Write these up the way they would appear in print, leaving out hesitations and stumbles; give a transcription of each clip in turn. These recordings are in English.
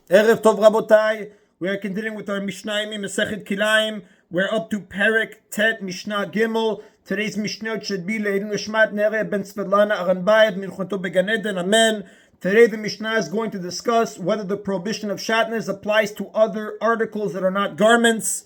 Erev Tov Rabotai. We are continuing with our Mishna Yomi Masechet Kilayim. We're up to Perek Tet Mishnah Gimel. Today's Mishnah should be Le'ilun Nishmat Nerev Ben Svetlana Aranbayet Milchonto Began Eden. Amen. Today the Mishnah is going to discuss whether the prohibition of shatnez applies to other articles that are not garments.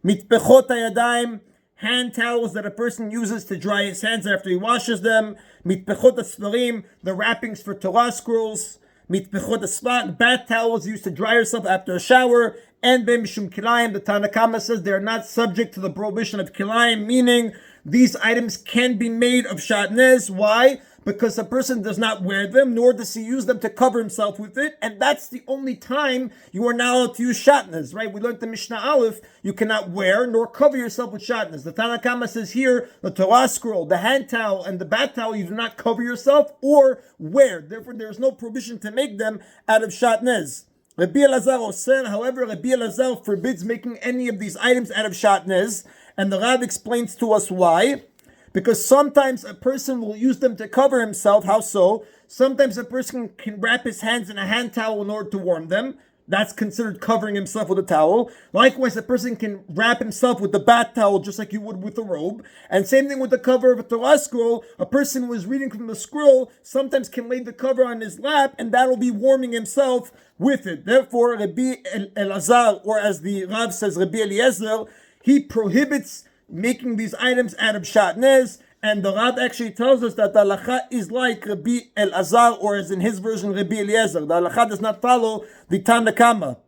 Mitpechot hayadayim, hand towels that a person uses to dry his hands after he washes them. Mitpechot asfarim, the wrappings for Torah scrolls. Mitpechot asfat, bath towels used to dry yourself after a shower. And ben mishum kilayim, the Tanna Kama says they are not subject to the prohibition of kilayim, meaning these items can be made of shatnez. Why? Because a person does not wear them, nor does he use them to cover himself with it, and that's the only time you are not allowed to use shatnez, right? We learned the Mishnah Alayev, you cannot wear nor cover yourself with shatnez. The Tanna Kama says here, the Torah scroll, the hand towel, and the bath towel, you do not cover yourself or wear. Therefore, there is no prohibition to make them out of shatnez. Rabbi Elazar Oser, however, Rabbi Elazar forbids making any of these items out of shatnez, and the Rav explains to us why. Because sometimes a person will use them to cover himself. How so? Sometimes a person can wrap his hands in a hand towel in order to warm them. That's considered covering himself with a towel. Likewise, a person can wrap himself with the bath towel just like you would with a robe. And same thing with the cover of a Torah scroll. A person who is reading from the scroll sometimes can lay the cover on his lap, and that'll be warming himself with it. Therefore, Rabbi Elazar, or as the Rav says, Rabbi Eliezer, he prohibits making these items out of shatnez, and the Rav actually tells us that the halacha is like Rabbi Elazar, or as in his version, Rabbi Eliezer. The halacha does not follow the Tanna Kama.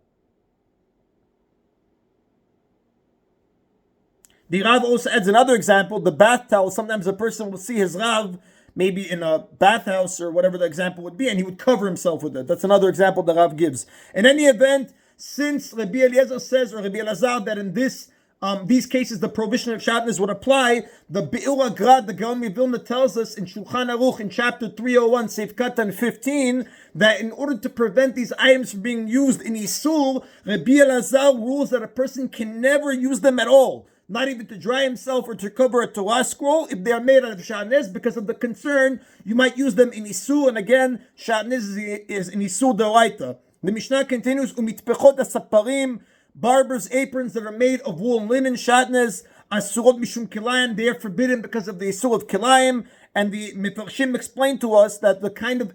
The Rav also adds another example, the bath towel. Sometimes a person will see his Rav, maybe in a bathhouse or whatever the example would be, and he would cover himself with it. That's another example the Rav gives. In any event, since Rabbi Eliezer says, or Rabbi Elazar, that in these cases, the prohibition of shatnez would apply. The Be'ur Agrad, the Gaon Vilna, tells us in Shulchan Aruch in chapter 301, Seif Katan 15, that in order to prevent these items from being used in Isur, Rabbi Elazar rules that a person can never use them at all, not even to dry himself or to cover a Torah scroll, if they are made out of shatnez, because of the concern you might use them in Isur. And again, shatnez is in Isur D'oraita. The Mishnah continues, Umitpechot asaparim, barbers' aprons that are made of wool and linen, shatnez, asurot mishum kilayim, they are forbidden because of the isur of kilayim. And the Mefarshim explained to us that the kind of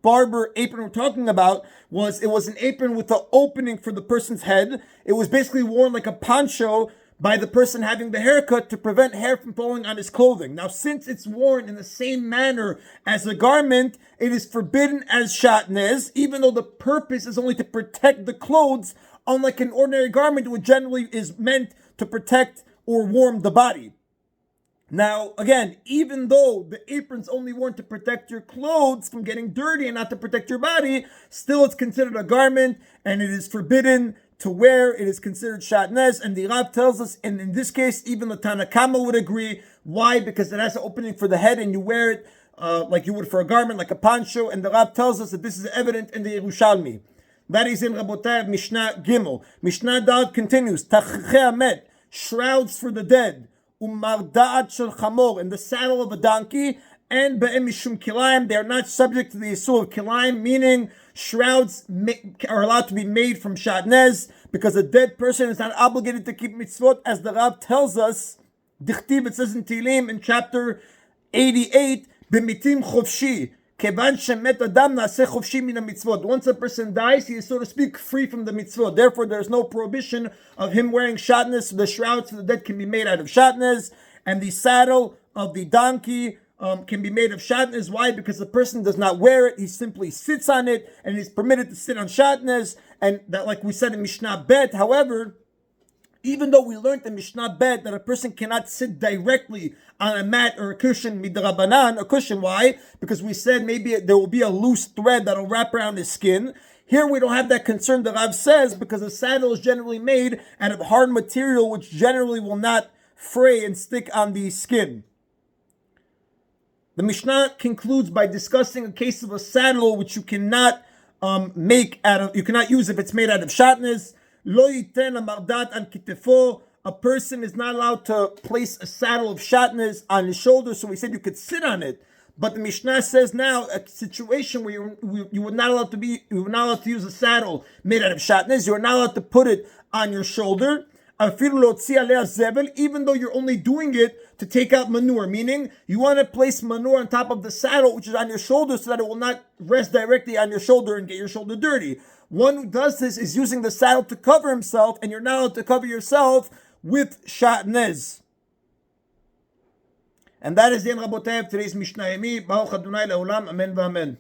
barber apron we're talking about was an apron with an opening for the person's head. It was basically worn like a poncho by the person having the haircut to prevent hair from falling on his clothing. Now, since it's worn in the same manner as a garment, it is forbidden as shatnez, even though the purpose is only to protect the clothes, unlike an ordinary garment, which generally is meant to protect or warm the body. Now, again, even though the apron's only worn to protect your clothes from getting dirty and not to protect your body, still it's considered a garment, and it is forbidden to wear. It is considered shatnez, and the Rav tells us, and in this case, even the Tanna Kama would agree. Why? Because it has an opening for the head, and you wear it like you would for a garment, like a poncho, and the Rav tells us that this is evident in the Yerushalmi. That is in Rabotai Mishnah Gimel. Mishnah Da'at continues, Tachchei Hamet, shrouds for the dead, Umarda'at shel chamor, in the saddle of a donkey, and Be'em mishum kilayim, they are not subject to the issur of kilayim, meaning shrouds are allowed to be made from shatnez, because a dead person is not obligated to keep mitzvot, as the Rav tells us. Dichtiv, it says in Tilim in chapter 88, B'mitim chofshi, once a person dies, he is, so to speak, free from the mitzvot. Therefore, there is no prohibition of him wearing shatnez. The shrouds for the dead can be made out of shatnez, and the saddle of the donkey can be made of shatnez. Why? Because the person does not wear it; he simply sits on it, and he's permitted to sit on shatnez. And that, like we said in Mishnah Bet, however, even though we learned in Mishnah Bet that a person cannot sit directly on a mat or a cushion, midrabanan, a cushion. Why? Because we said maybe there will be a loose thread that'll wrap around his skin. Here we don't have that concern, the Rav says, because a saddle is generally made out of hard material, which generally will not fray and stick on the skin. The Mishnah concludes by discussing a case of a saddle which you cannot you cannot use if it's made out of shatnez. Lo yiten amardat an kitefo. A person is not allowed to place a saddle of shatnez on his shoulder. So we said you could sit on it, But the Mishnah says now a situation where you were not allowed to use a saddle made out of shatnez. You are not allowed to put it on your shoulder, even though you're only doing it to take out manure. Meaning you want to place manure on top of the saddle, which is on your shoulder, so that it will not rest directly on your shoulder and get your shoulder dirty. One who does this is using the saddle to cover himself, and you're not allowed to cover yourself with shatnez. And that is the end, Rabotai, of today's Mishna Yomi. Baruch Adonai Le'olam. Amen v'amen.